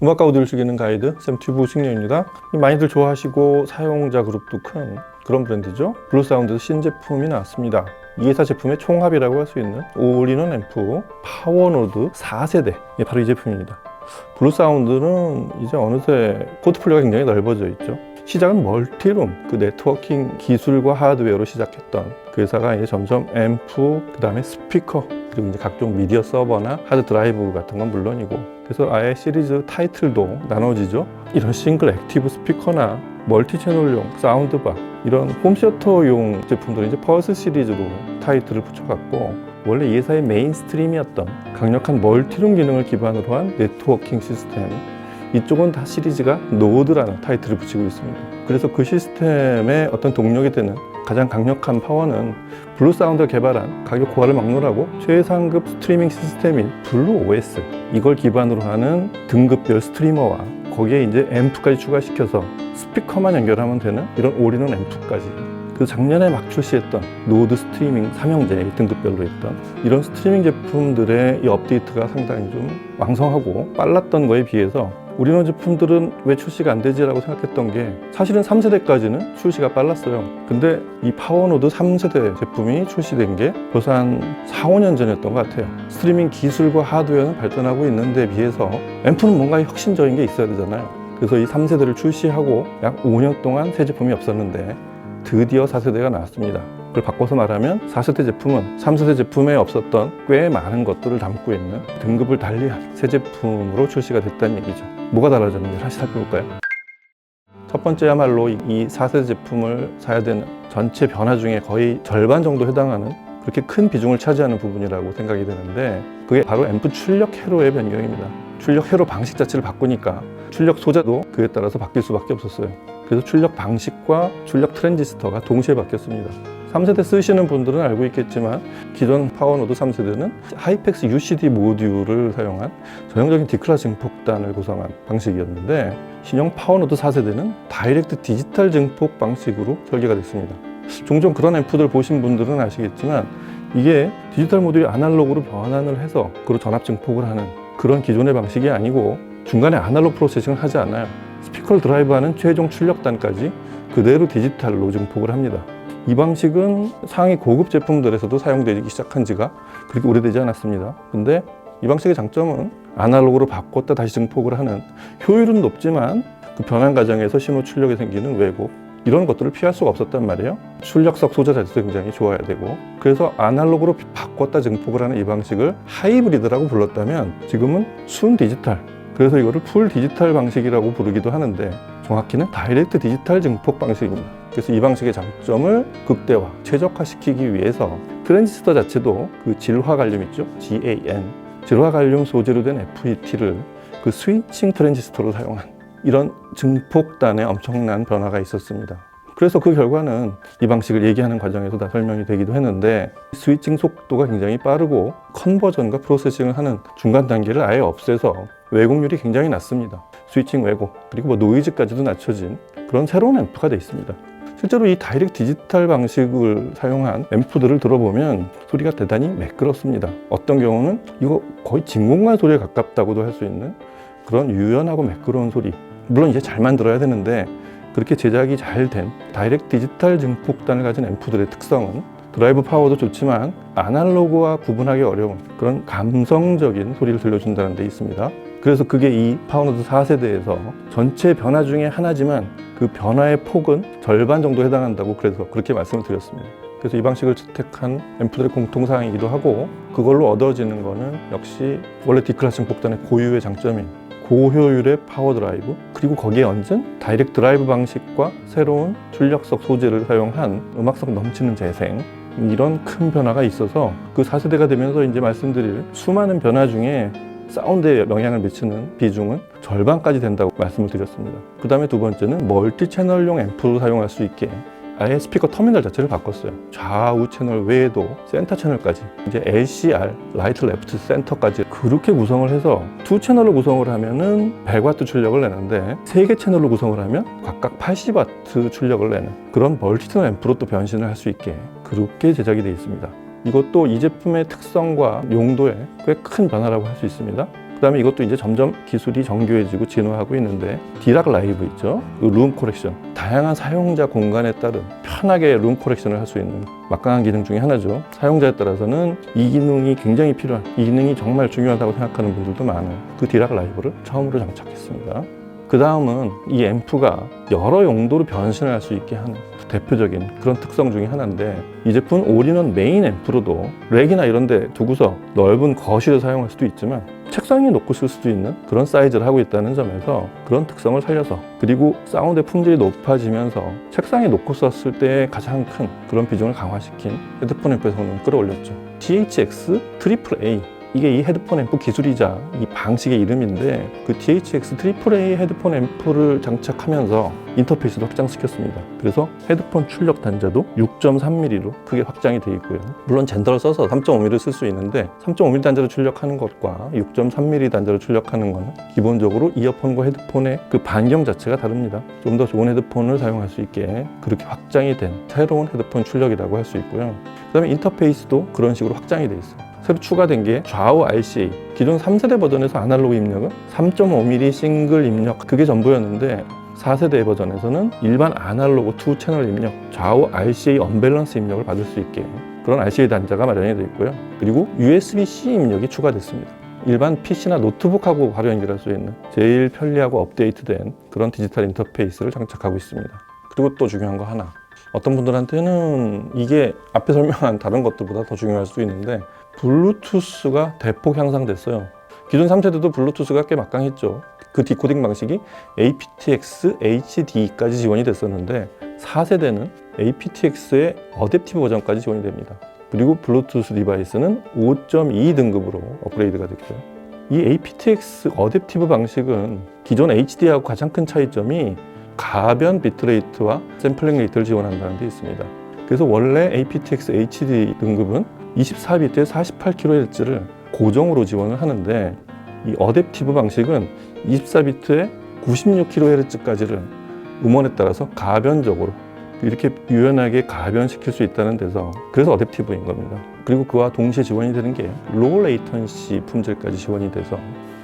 음악과 오디오를 즐기는 가이드 샘튜브 식료입니다. 많이들 좋아하시고 사용자 그룹도 큰 그런 브랜드죠. 블루사운드 신제품이 나왔습니다. 이 회사 제품의 총합이라고 할 수 있는 올인원 앰프 파워노드 4세대, 바로 이 제품입니다. 블루사운드는 이제 어느새 포트폴리오가 굉장히 넓어져 있죠. 시작은 멀티룸, 그 네트워킹 기술과 하드웨어로 시작했던 그 회사가 이제 점점 앰프, 그 다음에 스피커, 그리고 이제 각종 미디어 서버나 하드 드라이브 같은 건 물론이고, 그래서 아예 시리즈 타이틀도 나눠지죠. 이런 싱글 액티브 스피커나 멀티 채널용 사운드바, 이런 홈시어터용 제품들은 이제 펄스 시리즈로 타이틀을 붙여갖고, 원래 이 회사의 메인스트림이었던 강력한 멀티룸 기능을 기반으로 한 네트워킹 시스템, 이쪽은 다 시리즈가 노드라는 타이틀을 붙이고 있습니다. 그래서 그 시스템의 어떤 동력이 되는 가장 강력한 파워는 블루사운드가 개발한 가격 고하를 막론하고 최상급 스트리밍 시스템인 블루 OS, 이걸 기반으로 하는 등급별 스트리머와 거기에 이제 앰프까지 추가시켜서 스피커만 연결하면 되는 이런 올인원 앰프까지, 그 작년에 막 출시했던 노드 스트리밍 삼형제 등급별로 했던 이런 스트리밍 제품들의 이 업데이트가 상당히 좀 왕성하고 빨랐던 거에 비해서 올인원 제품들은 왜 출시가 안 되지라고 생각했던 게, 사실은 3세대까지는 출시가 빨랐어요. 근데 이 파워노드 3세대 제품이 출시된 게 벌써 한 4, 5년 전이었던 것 같아요. 스트리밍 기술과 하드웨어는 발전하고 있는데 비해서 앰프는 뭔가 혁신적인 게 있어야 되잖아요. 그래서 이 3세대를 출시하고 약 5년 동안 새 제품이 없었는데 드디어 4세대가 나왔습니다. 그걸 바꿔서 말하면 4세대 제품은 3세대 제품에 없었던 꽤 많은 것들을 담고 있는 등급을 달리한 새 제품으로 출시가 됐다는 얘기죠. 뭐가 달라졌는지 다시 살펴볼까요? 첫 번째야말로 이 4세대 제품을 사야 되는 전체 변화 중에 거의 절반 정도 해당하는 그렇게 큰 비중을 차지하는 부분이라고 생각이 되는데, 그게 바로 앰프 출력 회로의 변경입니다. 출력 회로 방식 자체를 바꾸니까 출력 소재도 그에 따라서 바뀔 수밖에 없었어요. 그래서 출력 방식과 출력 트랜지스터가 동시에 바뀌었습니다. 3세대 쓰시는 분들은 알고 있겠지만, 기존 파워노드 3세대는 하이펙스 UCD 모듈을 사용한 전형적인 D클래스 증폭단을 구성한 방식이었는데, 신형 파워노드 4세대는 다이렉트 디지털 증폭 방식으로 설계가 됐습니다. 종종 그런 앰프들 보신 분들은 아시겠지만, 이게 디지털 모듈이 아날로그로 변환을 해서 그로 전압 증폭을 하는 그런 기존의 방식이 아니고, 중간에 아날로그 프로세싱을 하지 않아요. 스피커를 드라이브하는 최종 출력단까지 그대로 디지털로 증폭을 합니다. 이 방식은 상위 고급 제품들에서도 사용되기 시작한 지가 그렇게 오래되지 않았습니다. 근데 이 방식의 장점은 아날로그로 바꿨다 다시 증폭을 하는, 효율은 높지만 그 변환 과정에서 신호 출력에 생기는 왜곡, 이런 것들을 피할 수가 없었단 말이에요. 출력석 소재 자체도 굉장히 좋아야 되고, 그래서 아날로그로 바꿨다 증폭을 하는 이 방식을 하이브리드라고 불렀다면, 지금은 순 디지털, 그래서 이거를 풀 디지털 방식이라고 부르기도 하는데, 정확히는 다이렉트 디지털 증폭 방식입니다. 그래서 이 방식의 장점을 극대화, 최적화시키기 위해서 트랜지스터 자체도 그 질화 갈륨 있죠? GaN, 질화 갈륨 소재로 된 FET를 그 스위칭 트랜지스터로 사용한 이런 증폭단에 엄청난 변화가 있었습니다. 그래서 그 결과는 이 방식을 얘기하는 과정에서 다 설명이 되기도 했는데, 스위칭 속도가 굉장히 빠르고 컨버전과 프로세싱을 하는 중간 단계를 아예 없애서 왜곡률이 굉장히 낮습니다. 스위칭 왜곡, 그리고 노이즈까지도 낮춰진 그런 새로운 앰프가 되어 있습니다. 실제로 이 다이렉트 디지털 방식을 사용한 앰프들을 들어보면 소리가 대단히 매끄럽습니다. 어떤 경우는 이거 거의 진공관 소리에 가깝다고도 할 수 있는 그런 유연하고 매끄러운 소리. 물론 이제 잘 만들어야 되는데, 그렇게 제작이 잘 된 다이렉트 디지털 증폭단을 가진 앰프들의 특성은 드라이브 파워도 좋지만 아날로그와 구분하기 어려운 그런 감성적인 소리를 들려준다는 데 있습니다. 그래서 그게 이 파워노드 4세대에서 전체 변화 중에 하나지만 그 변화의 폭은 절반 정도 해당한다고 그래서 그렇게 말씀을 드렸습니다. 그래서 이 방식을 채택한 앰프들의 공통사항이기도 하고, 그걸로 얻어지는 거는 역시 원래 D클래스 증폭단의 고유의 장점인 고효율의 파워 드라이브, 그리고 거기에 얹은 다이렉트 드라이브 방식과 새로운 출력석 소재를 사용한 음악성 넘치는 재생, 이런 큰 변화가 있어서 그 4세대가 되면서 이제 말씀드릴 수많은 변화 중에 사운드에 영향을 미치는 비중은 절반까지 된다고 말씀을 드렸습니다. 그 다음에 두 번째는 멀티 채널용 앰프로 사용할 수 있게 아예 스피커 터미널 자체를 바꿨어요. 좌우 채널 외에도 센터 채널까지, 이제 LCR, 라이트 레프트 센터까지 그렇게 구성을 해서 두 채널로 구성을 하면은 100W 출력을 내는데, 세 개 채널로 구성을 하면 각각 80W 출력을 내는 그런 멀티 채널 앰프로 또 변신을 할 수 있게 그렇게 제작이 되어 있습니다. 이것도 이 제품의 특성과 용도에 꽤 큰 변화라고 할 수 있습니다. 그 그다음에 이것도 이제 점점 기술이 정교해지고 진화하고 있는데 디락 라이브 있죠. 그 룸 코렉션. 다양한 사용자 공간에 따른 편하게 룸 코렉션을 할 수 있는 막강한 기능 중에 하나죠. 사용자에 따라서는 이 기능이 굉장히 필요한, 이 기능이 정말 중요하다고 생각하는 분들도 많은 그 디락 라이브를 처음으로 장착했습니다. 그 다음은 이 앰프가 여러 용도로 변신을 할 수 있게 하는 대표적인 그런 특성 중에 하나인데, 이 제품은 올인원 메인 앰프로도 렉이나 이런 데 두고서 넓은 거실에 사용할 수도 있지만 책상에 놓고 쓸 수도 있는 그런 사이즈를 하고 있다는 점에서 그런 특성을 살려서, 그리고 사운드의 품질이 높아지면서 책상에 놓고 썼을 때 가장 큰 그런 비중을 강화시킨 헤드폰 앰프의 성능을 끌어올렸죠. THX AAA, 이게 이 헤드폰 앰프 기술이자 이 방식의 이름인데, 그 THX AAA 헤드폰 앰프를 장착하면서 인터페이스도 확장시켰습니다. 그래서 헤드폰 출력 단자도 6.3mm로 크게 확장이 되어 있고요. 물론 젠더를 써서 3.5mm를 쓸 수 있는데 3.5mm 단자로 출력하는 것과 6.3mm 단자로 출력하는 것은 기본적으로 이어폰과 헤드폰의 그 반경 자체가 다릅니다. 좀 더 좋은 헤드폰을 사용할 수 있게 그렇게 확장이 된 새로운 헤드폰 출력이라고 할 수 있고요. 그 다음에 인터페이스도 그런 식으로 확장이 되어 있어요. 새로 추가된 게 좌우 RCA. 기존 3세대 버전에서 아날로그 입력은 3.5mm 싱글 입력, 그게 전부였는데 4세대 버전에서는 일반 아날로그 2채널 입력, 좌우 RCA 언밸런스 입력을 받을 수 있게 그런 RCA 단자가 마련이 되어 있고요. 그리고 USB-C 입력이 추가됐습니다. 일반 PC나 노트북하고 바로 연결할 수 있는 제일 편리하고 업데이트된 그런 디지털 인터페이스를 장착하고 있습니다. 그리고 또 중요한 거 하나, 어떤 분들한테는 이게 앞에 설명한 다른 것들보다 더 중요할 수도 있는데, 블루투스가 대폭 향상됐어요. 기존 3세대도 블루투스가 꽤 막강했죠. 그 디코딩 방식이 aptX HD까지 지원이 됐었는데 4세대는 aptX의 어댑티브 버전까지 지원이 됩니다. 그리고 블루투스 디바이스는 5.2 등급으로 업그레이드가 됐고요. 이 aptX 어댑티브 방식은 기존 HD하고 가장 큰 차이점이 가변 비트레이트와 샘플링 레이트를 지원한다는 데 있습니다. 그래서 원래 aptX HD 등급은 24비트에 48kHz를 고정으로 지원을 하는데, 이 어댑티브 방식은 24비트에 96kHz까지를 음원에 따라서 가변적으로 이렇게 유연하게 가변시킬 수 있다는 데서, 그래서 어댑티브인 겁니다. 그리고 그와 동시에 지원이 되는 게 로우 레이턴시 품질까지 지원이 돼서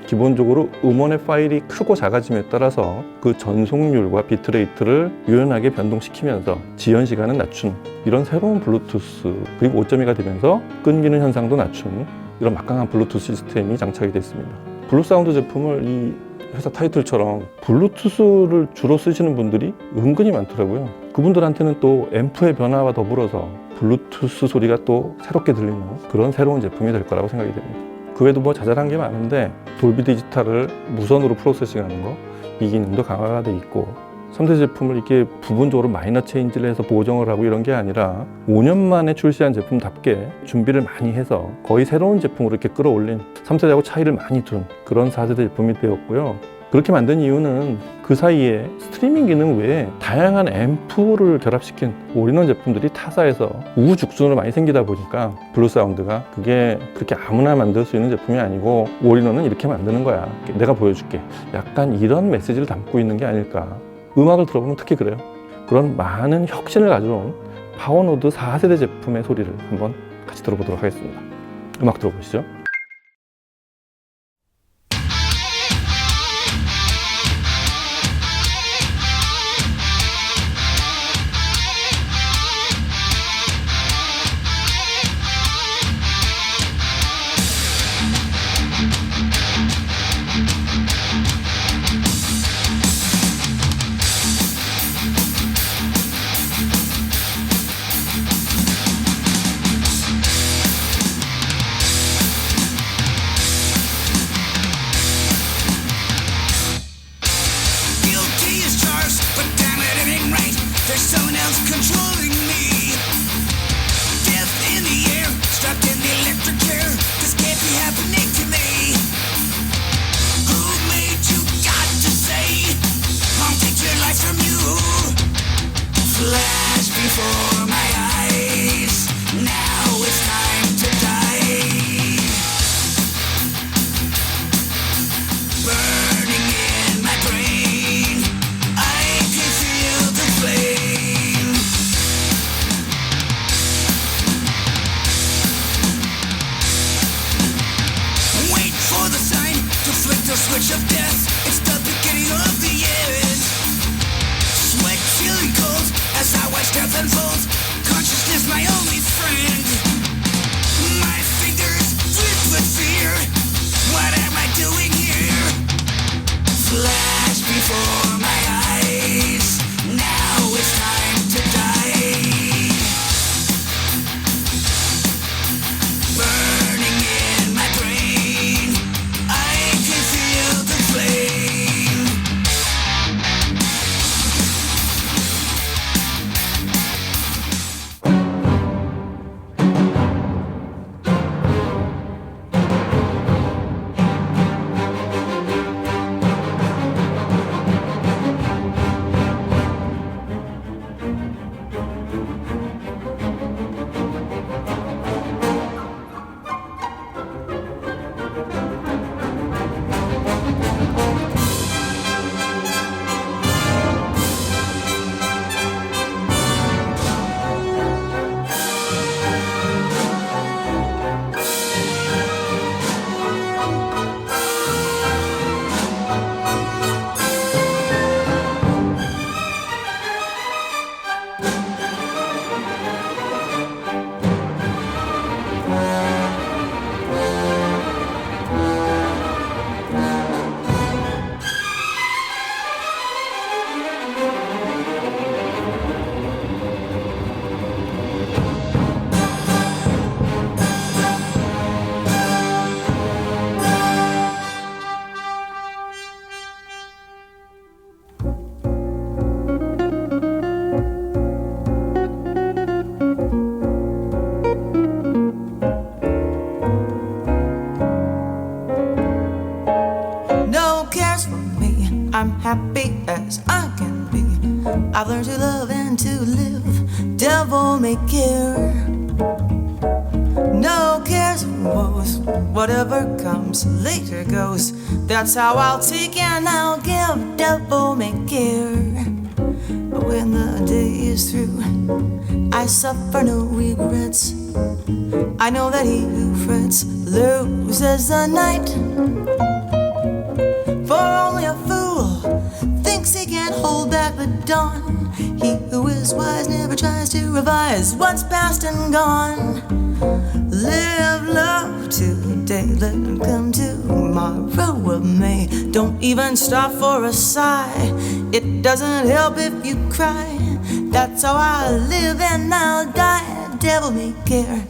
기본적으로 음원의 파일이 크고 작아짐에 따라서 그 전송률과 비트레이트를 유연하게 변동시키면서 지연 시간은 낮춘 이런 새로운 블루투스, 그리고 5.2가 되면서 끊기는 현상도 낮춘 이런 막강한 블루투스 시스템이 장착이 됐습니다. 블루사운드 제품을 이 회사 타이틀처럼 블루투스를 주로 쓰시는 분들이 은근히 많더라고요. 그분들한테는 또 앰프의 변화와 더불어서 블루투스 소리가 또 새롭게 들리는 그런 새로운 제품이 될 거라고 생각이 됩니다. 그 외에도 뭐 자잘한 게 많은데, 돌비 디지털을 무선으로 프로세싱하는 거, 이 기능도 강화가 돼 있고, 3대 제품을 이렇게 부분적으로 마이너 체인지를 해서 보정을 하고 이런 게 아니라 5년 만에 출시한 제품답게 준비를 많이 해서 거의 새로운 제품으로 이렇게 끌어올린, 3세대하고 차이를 많이 둔 그런 4세대 제품이 되었고요. 그렇게 만든 이유는 그 사이에 스트리밍 기능 외에 다양한 앰프를 결합시킨 올인원 제품들이 타사에서 우후죽순으로 많이 생기다 보니까 블루사운드가 그게 그렇게 아무나 만들 수 있는 제품이 아니고, 올인원은 이렇게 만드는 거야, 내가 보여줄게, 약간 이런 메시지를 담고 있는 게 아닐까. 음악을 들어보면 특히 그래요. 그런 많은 혁신을 가져온 파워노드 4세대 제품의 소리를 한번 같이 들어보도록 하겠습니다. 음악 들어보시죠. happy as I can be. I've learned to love and to live, devil may care. No cares or woes, whatever comes later goes. That's how I'll take and I'll give, devil may care. But when the day is through, I suffer no regrets. I know that he who frets loses the night. For only a fool thinks he can't hold back the dawn. He who is wise never tries to revise what's past and gone. Live love today, let it come tomorrow with me. Don't even stop for a sigh, it doesn't help if you cry. That's how I live and I'll die, devil may care.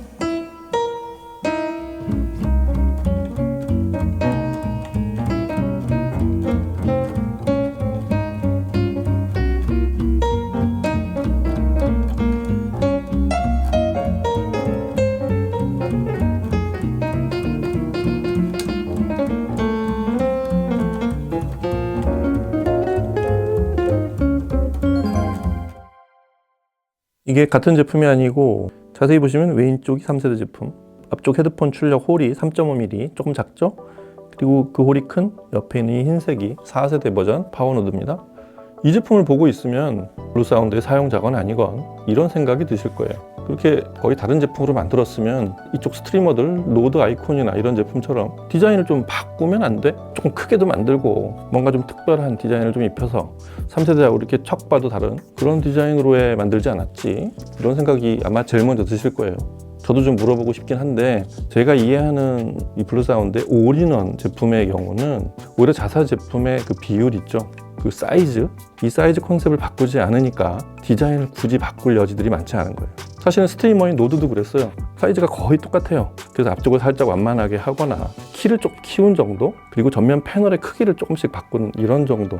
이게 같은 제품이 아니고 자세히 보시면 왼쪽이 3세대 제품, 앞쪽 헤드폰 출력 홀이 3.5mm 조금 작죠? 그리고 그 홀이 큰 옆에 있는 이 흰색이 4세대 버전 파워노드입니다. 이 제품을 보고 있으면 블루사운드의 사용자건 아니건 이런 생각이 드실 거예요. 그렇게 거의 다른 제품으로 만들었으면 이쪽 스트리머들 로드 아이콘이나 이런 제품처럼 디자인을 좀 바꾸면 안 돼? 조금 크게도 만들고 뭔가 좀 특별한 디자인을 좀 입혀서 3세대하고 이렇게 척 봐도 다른 그런 디자인으로 만들지 않았지? 이런 생각이 아마 제일 먼저 드실 거예요. 저도 좀 물어보고 싶긴 한데 제가 이해하는 이 블루사운드의 올인원 제품의 경우는 오히려 자사 제품의 그 비율 있죠? 그 사이즈, 이 사이즈 컨셉을 바꾸지 않으니까 디자인을 굳이 바꿀 여지들이 많지 않은 거예요. 사실은 스트리머인 노드도 그랬어요. 사이즈가 거의 똑같아요. 그래서 앞쪽을 살짝 완만하게 하거나 키를 좀 키운 정도, 그리고 전면 패널의 크기를 조금씩 바꾸는 이런 정도,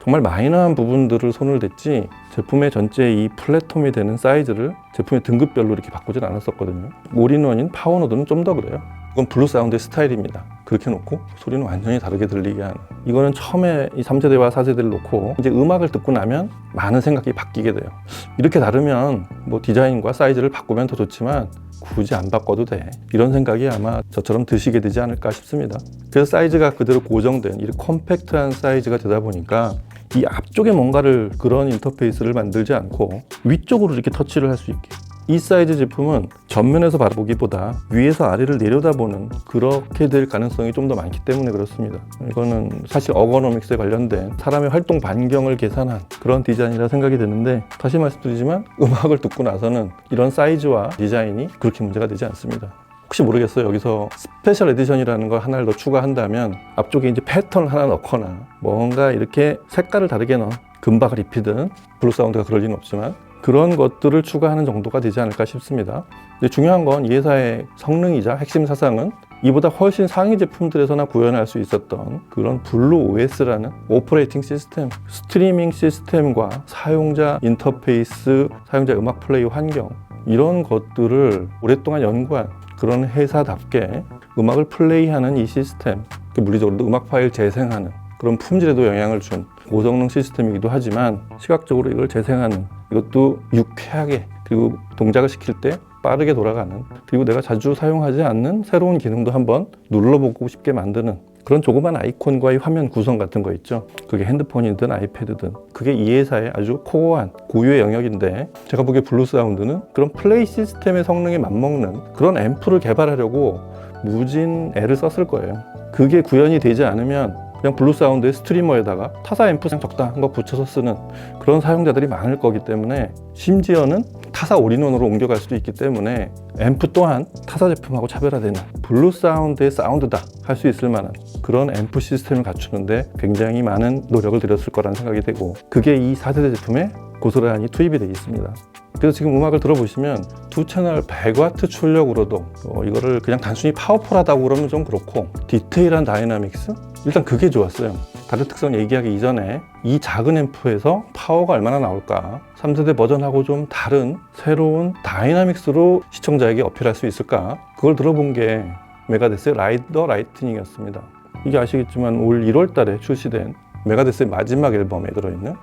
정말 마이너한 부분들을 손을 댔지 제품의 전체 이 플랫폼이 되는 사이즈를 제품의 등급별로 이렇게 바꾸진 않았었거든요. 올인원인 파워노드는 좀 더 그래요. 이건 블루사운드의 스타일입니다. 그렇게 놓고 소리는 완전히 다르게 들리게 하는, 이거는 처음에 이 3세대와 4세대를 놓고 이제 음악을 듣고 나면 많은 생각이 바뀌게 돼요. 이렇게 다르면 뭐 디자인과 사이즈를 바꾸면 더 좋지만 굳이 안 바꿔도 돼, 이런 생각이 아마 저처럼 드시게 되지 않을까 싶습니다. 그래서 사이즈가 그대로 고정된 이렇게 컴팩트한 사이즈가 되다 보니까 이 앞쪽에 뭔가를 그런 인터페이스를 만들지 않고 위쪽으로 이렇게 터치를 할 수 있게, 이 사이즈 제품은 전면에서 바라보기보다 위에서 아래를 내려다보는 그렇게 될 가능성이 좀 더 많기 때문에 그렇습니다. 이거는 사실 어거노믹스에 관련된 사람의 활동 반경을 계산한 그런 디자인이라 생각이 드는데, 다시 말씀드리지만 음악을 듣고 나서는 이런 사이즈와 디자인이 그렇게 문제가 되지 않습니다. 혹시 모르겠어요. 여기서 스페셜 에디션이라는 걸 하나를 더 추가한다면 앞쪽에 이제 패턴을 하나 넣거나 뭔가 이렇게 색깔을 다르게 넣은 금박을 입히든, 블루사운드가 그럴 리는 없지만 그런 것들을 추가하는 정도가 되지 않을까 싶습니다. 근데 중요한 건 이 회사의 성능이자 핵심 사상은 이보다 훨씬 상위 제품들에서나 구현할 수 있었던 그런 블루 OS라는 오퍼레이팅 시스템, 스트리밍 시스템과 사용자 인터페이스, 사용자 음악 플레이 환경, 이런 것들을 오랫동안 연구한 그런 회사답게 음악을 플레이하는 이 시스템, 물리적으로도 음악 파일 재생하는 그런 품질에도 영향을 준 고성능 시스템이기도 하지만, 시각적으로 이걸 재생하는, 이것도 유쾌하게, 그리고 동작을 시킬 때 빠르게 돌아가는, 그리고 내가 자주 사용하지 않는 새로운 기능도 한번 눌러보고 싶게 만드는 그런 조그만 아이콘과의 화면 구성 같은 거 있죠. 그게 핸드폰이든 아이패드든, 그게 이 회사의 아주 코어한 고유의 영역인데, 제가 보기에 블루사운드는 그런 플레이 시스템의 성능에 맞먹는 그런 앰프를 개발하려고 무진 애를 썼을 거예요. 그게 구현이 되지 않으면 그냥 블루사운드의 스트리머에다가 타사 앰프 적당한 거 붙여서 쓰는 그런 사용자들이 많을 거기 때문에, 심지어는 타사 올인원으로 옮겨갈 수도 있기 때문에 앰프 또한 타사 제품하고 차별화되는 블루사운드의 사운드다 할 수 있을 만한 그런 앰프 시스템을 갖추는데 굉장히 많은 노력을 들였을 거라는 생각이 되고, 그게 이 4세대 제품에 고스란히 투입이 되어 있습니다. 그래서 지금 음악을 들어보시면 두 채널 100W 출력으로도 이거를 그냥 단순히 파워풀하다고 그러면 좀 그렇고, 디테일한 다이나믹스? 일단 그게 좋았어요. 다른 특성 얘기하기 이전에 이 작은 앰프에서 파워가 얼마나 나올까, 3세대 버전하고 좀 다른 새로운 다이나믹스로 시청자에게 어필할 수 있을까, 그걸 들어본 게 메가데스의 라이더 라이트닝이었습니다. 이게 아시겠지만 올 1월 달에 출시된 메가데스의 마지막 앨범에 들어있는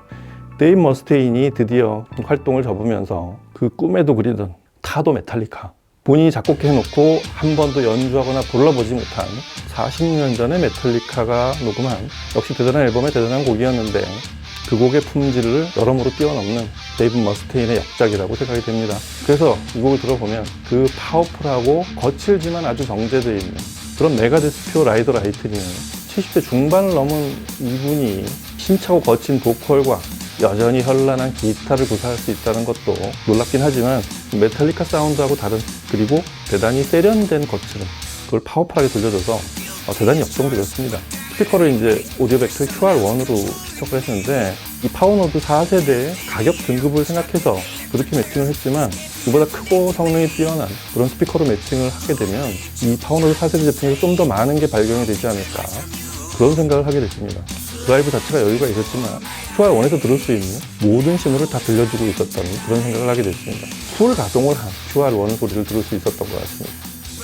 데이브 머스테인이 드디어 활동을 접으면서 그 꿈에도 그리던 타도 메탈리카, 본인이 작곡해놓고 한 번도 연주하거나 불러보지 못한 40년 전에 메탈리카가 녹음한 역시 대단한 앨범의 대단한 곡이었는데 그 곡의 품질을 여러모로 뛰어넘는 데이브 머스테인의 역작이라고 생각이 됩니다. 그래서 이 곡을 들어보면 그 파워풀하고 거칠지만 아주 정제되어 있는 그런 메가데스 표 라이더 라이트닝, 70대 중반을 넘은 이분이 힘차고 거친 보컬과 여전히 현란한 기타를 구사할 수 있다는 것도 놀랍긴 하지만 메탈리카 사운드하고 다른, 그리고 대단히 세련된 거칠음, 그걸 파워풀하게 들려줘서 대단히 역정적이었습니다. 스피커를 이제 오디오 벡터 QR1으로 시작을 했는데 이 파워노드 4세대의 가격 등급을 생각해서 그렇게 매칭을 했지만 이보다 크고 성능이 뛰어난 그런 스피커로 매칭을 하게 되면 이 파워노드 4세대 제품에서 좀 더 많은 게 발견이 되지 않을까, 그런 생각을 하게 됐습니다. 드라이브 자체가 여유가 있었지만 QR1에서 들을 수 있는 모든 신호를 다 들려주고 있었던 그런 생각을 하게 됐습니다. 풀 가동을 한 QR1 소리를 들을 수 있었던 것 같습니다.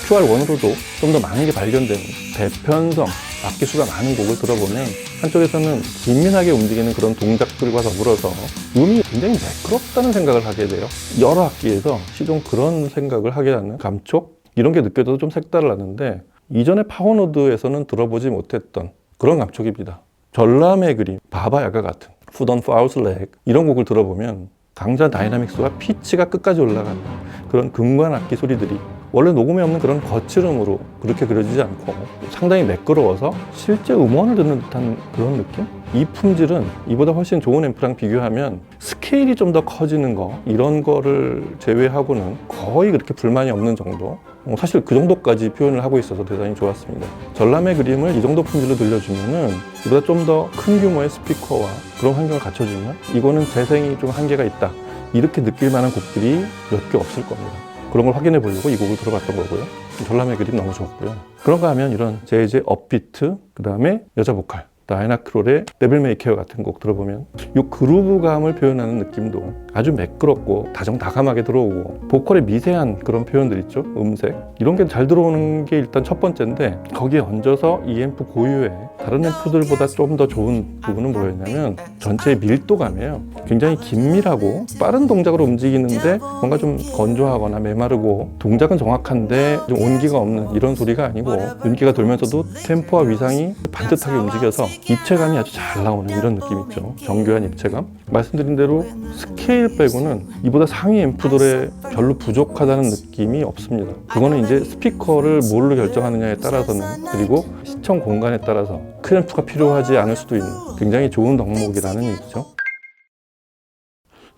QR1으로도 좀 더 많은 게 발견되는 대편성, 악기수가 많은 곡을 들어보면 한쪽에서는 긴밀하게 움직이는 그런 동작들과 더불어서 음이 굉장히 매끄럽다는 생각을 하게 돼요. 여러 악기에서 시종 그런 생각을 하게 하는 감촉? 이런 게 느껴져도 좀 색달랐는데 이전에 파워노드에서는 들어보지 못했던 그런 감촉입니다. 전람의 그림, 바바야가 같은 Foot on Fowl's Leg 이런 곡을 들어보면 강자 다이나믹스와 피치가 끝까지 올라가는 그런 금관 악기 소리들이 원래 녹음에 없는 그런 거칠음으로 그렇게 그려지지 않고 상당히 매끄러워서 실제 음원을 듣는 듯한 그런 느낌? 이 품질은 이보다 훨씬 좋은 앰프랑 비교하면 스케일이 좀 더 커지는 거, 이런 거를 제외하고는 거의 그렇게 불만이 없는 정도. 사실 그 정도까지 표현을 하고 있어서 대단히 좋았습니다. 전람의 그림을 이 정도 품질로 들려주면은 이보다 좀 더 큰 규모의 스피커와 그런 환경을 갖춰주면 이거는 재생이 좀 한계가 있다, 이렇게 느낄 만한 곡들이 몇 개 없을 겁니다. 그런 걸 확인해 보려고 이 곡을 들어봤던 거고요. 전람의 그림 너무 좋았고요. 그런가 하면 이런 재즈의 업비트, 그 다음에 여자 보컬, 다이나 크롤의 데빌 메이 케어 같은 곡 들어보면 이 그루브감을 표현하는 느낌도 아주 매끄럽고 다정다감하게 들어오고, 보컬의 미세한 그런 표현들 있죠, 음색, 이런 게 잘 들어오는 게 일단 첫 번째인데, 거기에 얹어서 이 앰프 고유의 다른 앰프들보다 좀 더 좋은 부분은 뭐였냐면 전체의 밀도감이에요. 굉장히 긴밀하고 빠른 동작으로 움직이는데 뭔가 좀 건조하거나 메마르고 동작은 정확한데 좀 온기가 없는 이런 소리가 아니고, 윤기가 돌면서도 템포와 위상이 반듯하게 움직여서 입체감이 아주 잘 나오는 이런 느낌 있죠. 정교한 입체감. 말씀드린 대로 스케일 빼고는 이보다 상위 앰프들에 별로 부족하다는 느낌이 없습니다. 그거는 이제 스피커를 뭘로 결정하느냐에 따라서는, 그리고 시청 공간에 따라서 큰 앰프가 필요하지 않을 수도 있는 굉장히 좋은 덕목이라는 얘기죠.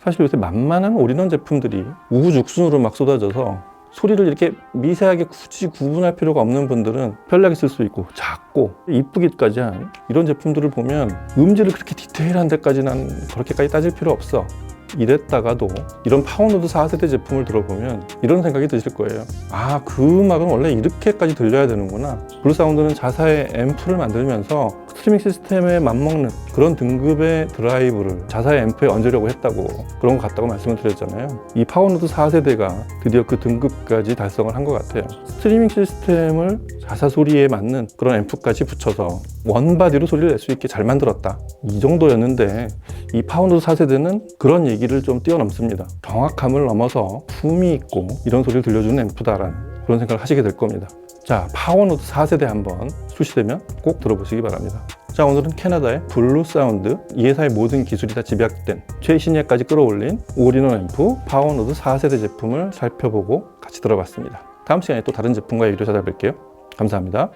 사실 요새 만만한 올인원 제품들이 우후죽순으로 막 쏟아져서 소리를 이렇게 미세하게 굳이 구분할 필요가 없는 분들은 편리하게 쓸 수 있고 작고 이쁘기까지 한 이런 제품들을 보면 음질을 그렇게 디테일한 데까지는 그렇게까지 따질 필요 없어. 이랬다가도 이런 파워노드 4세대 제품을 들어보면 이런 생각이 드실 거예요. 아, 그 음악은 원래 이렇게까지 들려야 되는구나. 블루사운드는 자사의 앰프를 만들면서 스트리밍 시스템에 맞먹는 그런 등급의 드라이브를 자사의 앰프에 얹으려고 했다고, 그런 것 같다고 말씀을 드렸잖아요. 이 파워노드 4세대가 드디어 그 등급까지 달성을 한 것 같아요. 스트리밍 시스템을 자사 소리에 맞는 그런 앰프까지 붙여서 원바디로 소리를 낼 수 있게 잘 만들었다, 이 정도였는데 이 파워노드 4세대는 그런 얘기를 좀 뛰어넘습니다. 정확함을 넘어서 품이 있고 이런 소리를 들려주는 앰프다라는 그런 생각을 하시게 될 겁니다. 자, 파워노드 4세대 한번 출시되면 꼭 들어보시기 바랍니다. 자, 오늘은 캐나다의 블루사운드, 이 회사의 모든 기술이 다 집약된 최신예까지 끌어올린 올인원 앰프 파워노드 4세대 제품을 살펴보고 같이 들어봤습니다. 다음 시간에 또 다른 제품과 얘기를 찾아뵐게요. 감사합니다.